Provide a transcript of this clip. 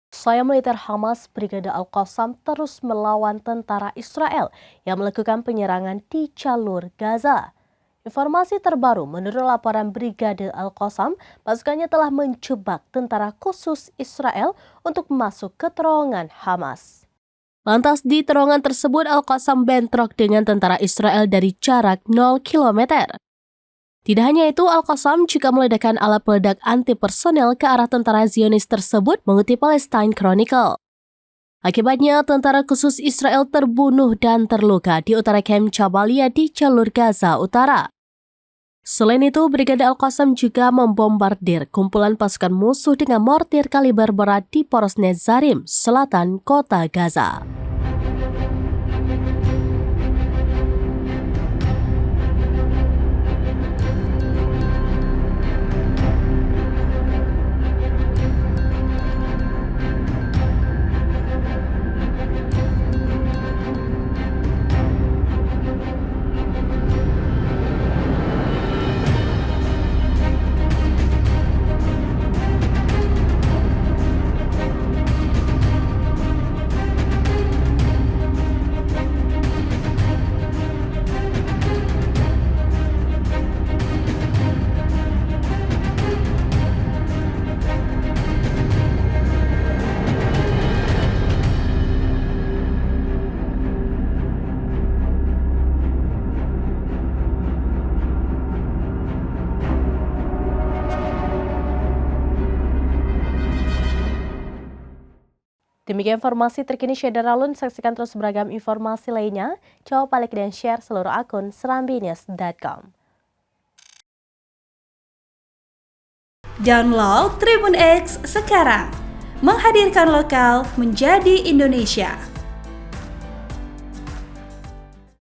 Sayap militer Hamas Brigade Al-Qassam terus melawan tentara Israel yang melakukan penyerangan di jalur Gaza. Informasi terbaru menurut laporan Brigade Al-Qassam, pasukannya telah menjebak tentara khusus Israel untuk masuk ke terowongan Hamas. Lantas di terowongan tersebut Al-Qassam bentrok dengan tentara Israel dari jarak 0 km. Tidak hanya itu, Al-Qassam juga meledakkan alat peledak anti-personel ke arah tentara Zionis tersebut, mengutip Palestine Chronicle. Akibatnya, tentara khusus Israel terbunuh dan terluka di utara kamp Jabalia di jalur Gaza Utara. Selain itu, Brigade Al-Qassam juga membombardir kumpulan pasukan musuh dengan mortir kaliber berat di Poros Netzarim, selatan kota Gaza. Demikian informasi terkini Syederalun, saksikan terus beragam informasi lainnya. Coba like dan share seluruh akun serambinews.com. Download Tribun X sekarang, menghadirkan lokal menjadi Indonesia.